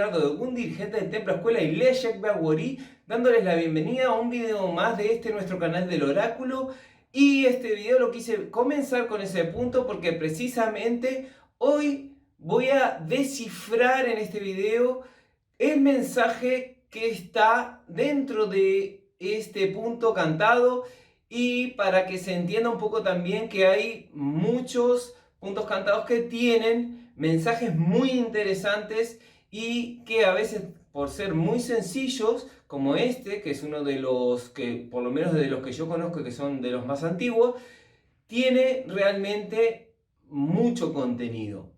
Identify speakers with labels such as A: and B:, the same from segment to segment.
A: Ricardo de Gun, dirigente del Templo Escuela Iglesia Baguari, dándoles la bienvenida a un video más de nuestro canal del Oráculo. Y este video lo quise comenzar con ese punto porque precisamente hoy voy a descifrar en este video el mensaje que está dentro de este punto cantado, y para que se entienda un poco también que hay muchos puntos cantados que tienen mensajes muy interesantes y que a veces, por ser muy sencillos, como este, que es uno de los que, por lo menos de los que yo conozco, que son de los más antiguos, tiene realmente mucho contenido.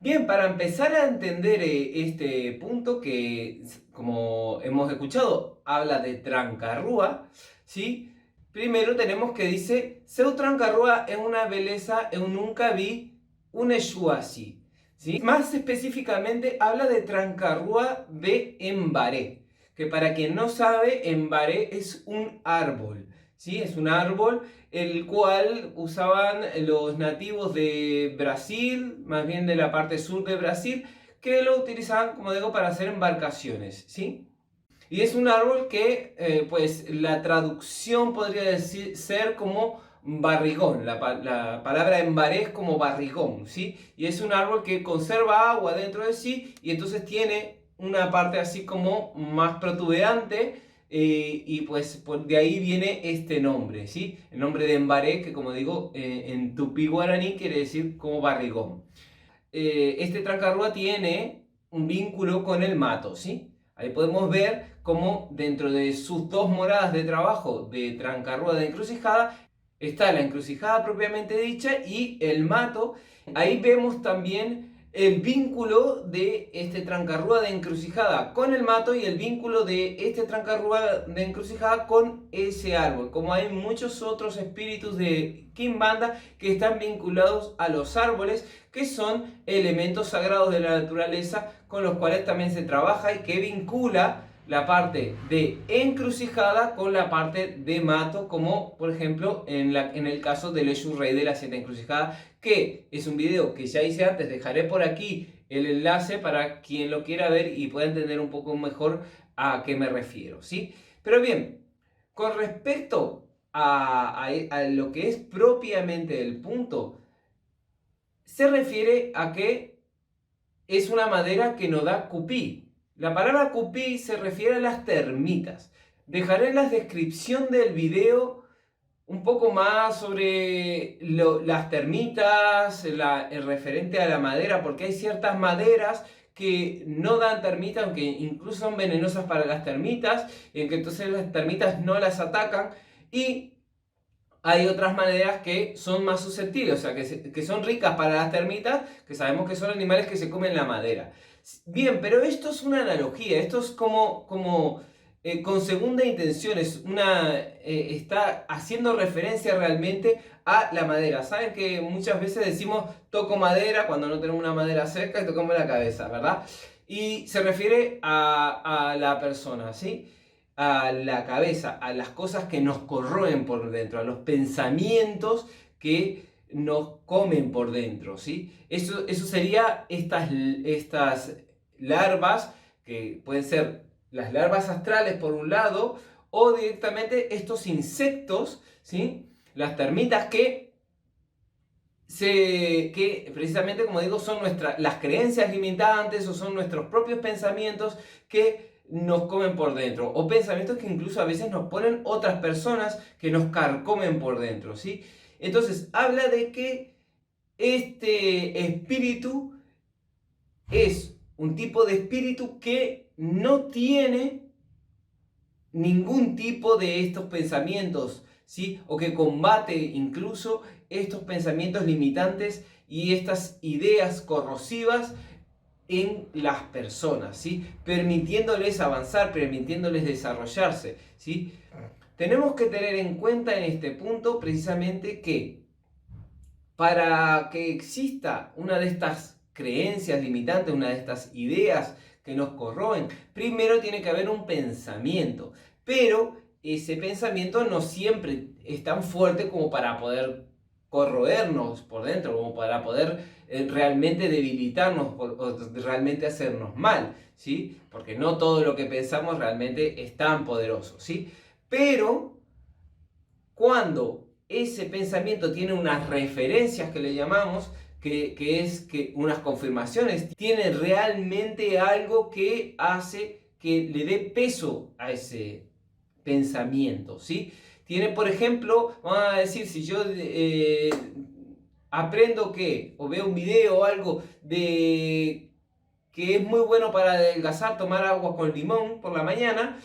A: Bien, para empezar a entender este punto que, como hemos escuchado, habla de Trancarrúa, ¿sí? Primero tenemos que dice, Seu Trancarrúa es una belleza, eu nunca vi un Exu así, ¿sí? Más específicamente habla de Trancarrúa de Embaré, que para quien no sabe, Embaré es un árbol, ¿sí? Es un árbol el cual usaban los nativos de Brasil, más bien de la parte sur de Brasil, que lo utilizaban, como digo, para hacer embarcaciones, ¿sí? Y es un árbol que, pues, la traducción podría decir, ser como barrigón. La palabra embaré es como barrigón, ¿sí? Y es un árbol que conserva agua dentro de sí y entonces tiene una parte así como más protuberante, y pues de ahí viene este nombre, ¿sí? El nombre de embaré, que como digo, en tupí guaraní quiere decir como barrigón. Este Trancarrúa tiene un vínculo con el mato, ¿sí? Ahí podemos ver cómo dentro de sus dos moradas de trabajo de Trancarrúa de Encrucijada está la encrucijada propiamente dicha y el mato. Ahí vemos también el vínculo de este Trancarrúa de Encrucijada con el mato y el vínculo de este Trancarrúa de Encrucijada con ese árbol. Como hay muchos otros espíritus de Quimbanda que están vinculados a los árboles, que son elementos sagrados de la naturaleza con los cuales también se trabaja y que vincula la parte de encrucijada con la parte de mato, como por ejemplo en el caso del Exu Rey de la Siete Encrucijada, que es un video que ya hice antes. Dejaré por aquí el enlace para quien lo quiera ver y pueda entender un poco mejor a qué me refiero, ¿sí? Pero bien, con respecto a lo que es propiamente el punto, se refiere a que es una madera que no da cupí. La palabra cupí se refiere a las termitas. Dejaré en la descripción del video un poco más sobre las termitas, el referente a la madera, porque hay ciertas maderas que no dan termitas, aunque incluso son venenosas para las termitas, y en que entonces las termitas no las atacan, y hay otras maderas que son más susceptibles, o sea, que son ricas para las termitas, que sabemos que son animales que se comen la madera. Bien, pero esto es una analogía, esto es como con segunda intención, está haciendo referencia realmente a la madera. Saben que muchas veces decimos toco madera cuando no tenemos una madera cerca y tocamos la cabeza, ¿verdad? Y se refiere a la persona, ¿sí? A la cabeza, a las cosas que nos corroen por dentro, a los pensamientos que nos comen por dentro, ¿sí? Eso sería estas larvas, que pueden ser las larvas astrales por un lado, o directamente estos insectos, ¿sí? Las termitas que precisamente, como digo, son las creencias limitantes o son nuestros propios pensamientos que nos comen por dentro, o pensamientos que incluso a veces nos ponen otras personas que nos carcomen por dentro, ¿sí? Entonces habla de que este espíritu es un tipo de espíritu que no tiene ningún tipo de estos pensamientos, ¿sí? O que combate incluso estos pensamientos limitantes y estas ideas corrosivas en las personas, ¿sí? Permitiéndoles avanzar, permitiéndoles desarrollarse, ¿sí? Tenemos que tener en cuenta en este punto precisamente que para que exista una de estas creencias limitantes, una de estas ideas que nos corroen. Primero tiene que haber un pensamiento, pero ese pensamiento no siempre es tan fuerte como para poder corroernos por dentro, como para poder realmente debilitarnos o realmente hacernos mal, ¿sí? Porque no todo lo que pensamos realmente es tan poderoso, ¿sí? Pero cuando ese pensamiento tiene unas referencias que le llamamos, que es que unas confirmaciones, tiene realmente algo que hace que le dé peso a ese pensamiento, ¿sí? Tiene, por ejemplo, vamos a decir, si yo aprendo que, o veo un video o algo de que es muy bueno para adelgazar, tomar agua con limón por la mañana,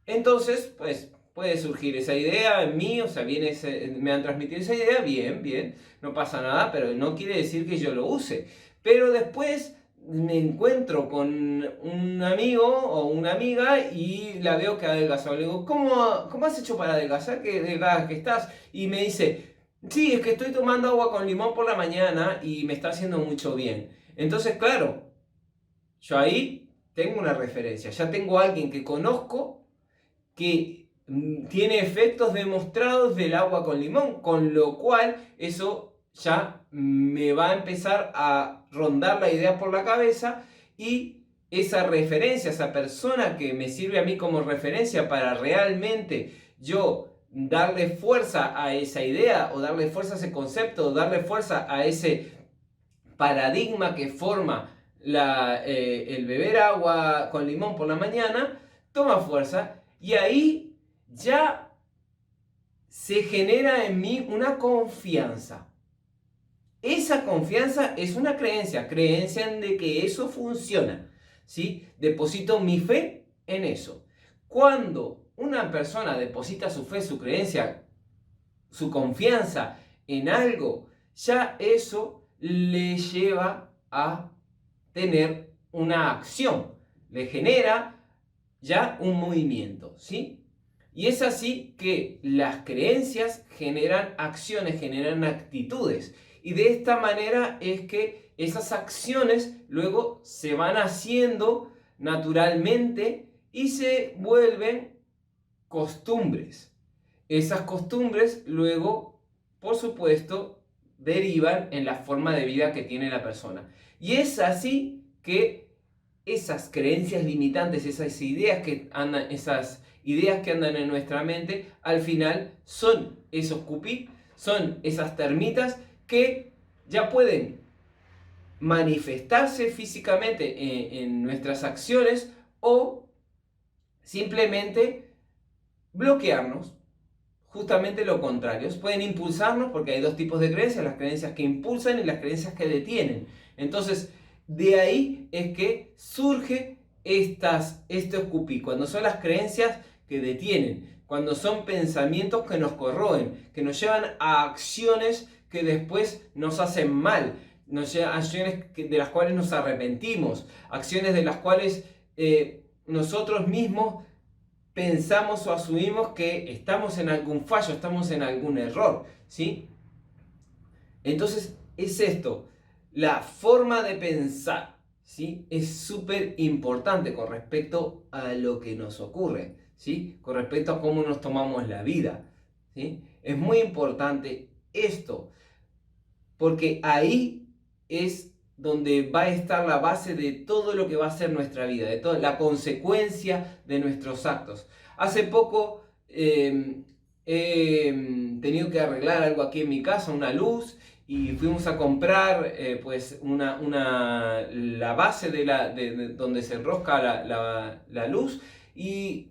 A: entonces, pues puede surgir esa idea en mí, o sea, me han transmitido esa idea, bien, bien, no pasa nada, pero no quiere decir que yo lo use. Pero después me encuentro con un amigo o una amiga y la veo que ha adelgazado. Le digo, ¿cómo has hecho para adelgazar? ¿Qué delgada que estás? Y me dice, sí, es que estoy tomando agua con limón por la mañana y me está haciendo mucho bien. Entonces, claro, yo ahí tengo una referencia, ya tengo a alguien que conozco que tiene efectos demostrados del agua con limón, con lo cual eso ya me va a empezar a rondar la idea por la cabeza y esa referencia, esa persona que me sirve a mí como referencia para realmente yo darle fuerza a esa idea o darle fuerza a ese concepto o darle fuerza a ese paradigma que forma el beber agua con limón por la mañana, toma fuerza y ahí ya se genera en mí una confianza. Esa confianza es una creencia en de que eso funciona, ¿sí? Deposito mi fe en eso. Cuando una persona deposita su fe, su creencia, su confianza en algo, ya eso le lleva a tener una acción, le genera ya un movimiento, ¿sí? Y es así que las creencias generan acciones, generan actitudes. Y de esta manera es que esas acciones luego se van haciendo naturalmente y se vuelven costumbres. Esas costumbres luego, por supuesto, derivan en la forma de vida que tiene la persona. Y es así que esas creencias limitantes, esas ideas que andan en nuestra mente, al final son esos cupí, son esas termitas que ya pueden manifestarse físicamente en nuestras acciones o simplemente bloquearnos. Justamente lo contrario, pueden impulsarnos porque hay dos tipos de creencias, las creencias que impulsan y las creencias que detienen. Entonces, de ahí es que surge estos cupí, cuando son las creencias que detienen, cuando son pensamientos que nos corroen, que nos llevan a acciones que después nos hacen mal, nos llevan a acciones de las cuales nos arrepentimos, acciones de las cuales nosotros mismos pensamos o asumimos que estamos en algún fallo, estamos en algún error, ¿sí? Entonces es esto, la forma de pensar, ¿sí? Es súper importante con respecto a lo que nos ocurre, ¿sí? Con respecto a cómo nos tomamos la vida, ¿sí? Es muy importante esto, porque ahí es donde va a estar la base de todo lo que va a ser nuestra vida, de toda la consecuencia de nuestros actos. Hace poco he tenido que arreglar algo aquí en mi casa, una luz, y fuimos a comprar pues la base de donde se enrosca la luz, y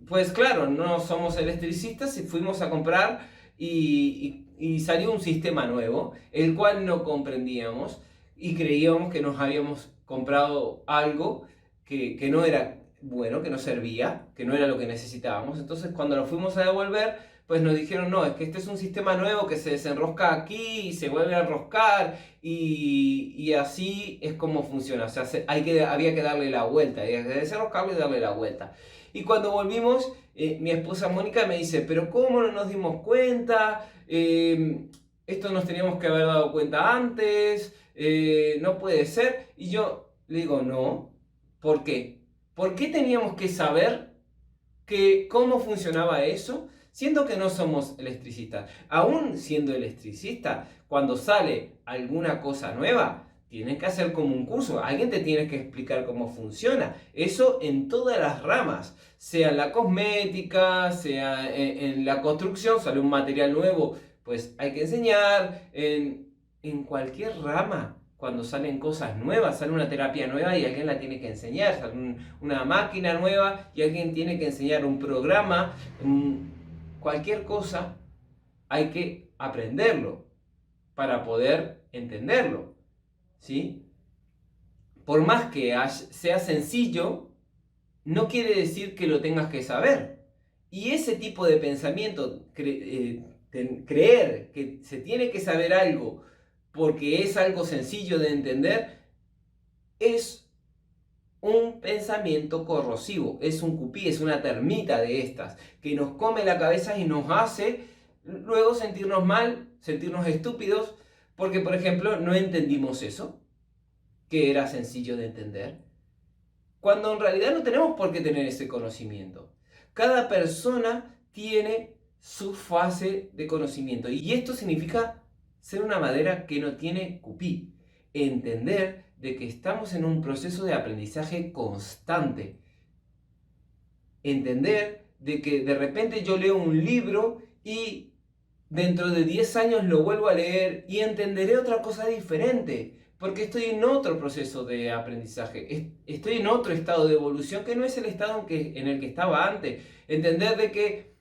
A: pues claro, no somos electricistas y fuimos a comprar y salió un sistema nuevo, el cual no comprendíamos y creíamos que nos habíamos comprado algo que no era bueno, que no servía, que no era lo que necesitábamos. Entonces cuando lo fuimos a devolver, pues nos dijeron, no, es que este es un sistema nuevo que se desenrosca aquí y se vuelve a enroscar y así es como funciona. O sea, había que darle la vuelta, había que desenroscarlo y darle la vuelta. Y cuando volvimos, mi esposa Mónica me dice, pero ¿cómo no nos dimos cuenta? Esto nos teníamos que haber dado cuenta antes, no puede ser. Y yo le digo, no, ¿Por qué? ¿Por qué teníamos que saber cómo funcionaba eso? Siendo que no somos electricistas. Aún siendo electricista, cuando sale alguna cosa nueva, tienen que hacer como un curso. Alguien te tiene que explicar cómo funciona. Eso en todas las ramas. Sea en la cosmética, sea en la construcción, sale un material nuevo, pues hay que enseñar. En cualquier rama, cuando salen cosas nuevas, sale una terapia nueva y alguien la tiene que enseñar. Sale una máquina nueva y alguien tiene que enseñar un programa. Cualquier cosa hay que aprenderlo para poder entenderlo, ¿sí? Por más que sea sencillo, no quiere decir que lo tengas que saber. Y ese tipo de pensamiento, creer que se tiene que saber algo porque es algo sencillo de entender, es un pensamiento corrosivo, es un cupí, es una termita de estas, que nos come la cabeza y nos hace luego sentirnos mal, sentirnos estúpidos, porque por ejemplo no entendimos eso, que era sencillo de entender, cuando en realidad no tenemos por qué tener ese conocimiento. Cada persona tiene su fase de conocimiento y esto significa ser una madera que no tiene cupí, entender de que estamos en un proceso de aprendizaje constante. Entender de que de repente yo leo un libro y dentro de 10 años lo vuelvo a leer y entenderé otra cosa diferente, porque estoy en otro proceso de aprendizaje, estoy en otro estado de evolución que no es el estado en el que estaba antes. Entender de que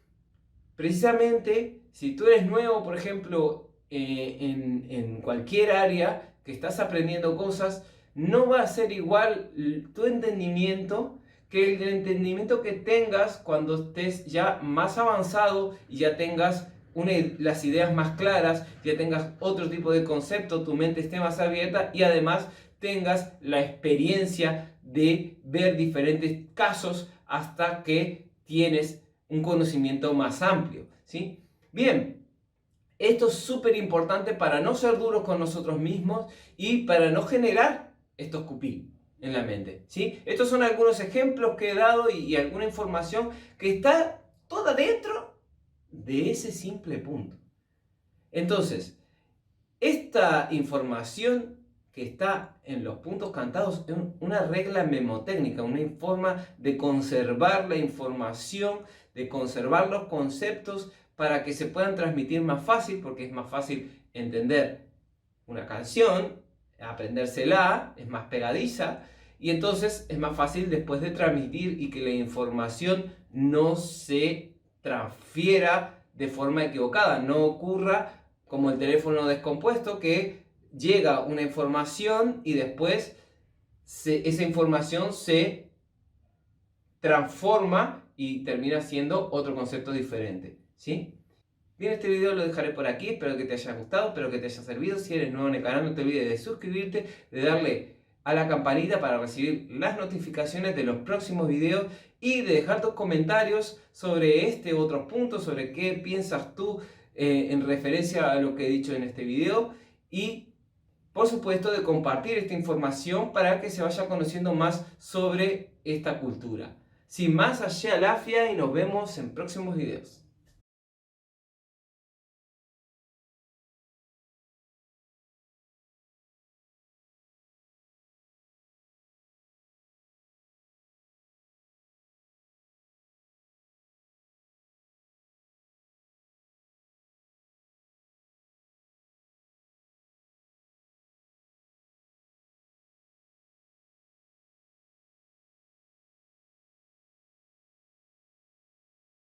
A: precisamente si tú eres nuevo, por ejemplo, en cualquier área que estás aprendiendo cosas, no va a ser igual tu entendimiento que el entendimiento que tengas cuando estés ya más avanzado y ya tengas las ideas más claras, ya tengas otro tipo de concepto, tu mente esté más abierta y además tengas la experiencia de ver diferentes casos hasta que tienes un conocimiento más amplio, ¿sí? Bien, esto es súper importante para no ser duros con nosotros mismos y para no generar estos cupí en la mente, ¿sí? Estos son algunos ejemplos que he dado y alguna información que está toda dentro de ese simple punto. Entonces, esta información que está en los puntos cantados es una regla memotécnica, una forma de conservar la información, de conservar los conceptos para que se puedan transmitir más fácil, porque es más fácil entender una canción, aprendérsela, es más pegadiza, y entonces es más fácil después de transmitir y que la información no se transfiera de forma equivocada, no ocurra como el teléfono descompuesto, que llega una información y después esa información se transforma y termina siendo otro concepto diferente, ¿sí? Bien, este video lo dejaré por aquí, espero que te haya gustado, espero que te haya servido. Si eres nuevo en el canal, no te olvides de suscribirte, de darle a la campanita para recibir las notificaciones de los próximos videos y de dejar tus comentarios sobre este otro punto, sobre qué piensas tú en referencia a lo que he dicho en este video, y por supuesto de compartir esta información para que se vaya conociendo más sobre esta cultura. Sin más, allá la afia y nos vemos en próximos videos.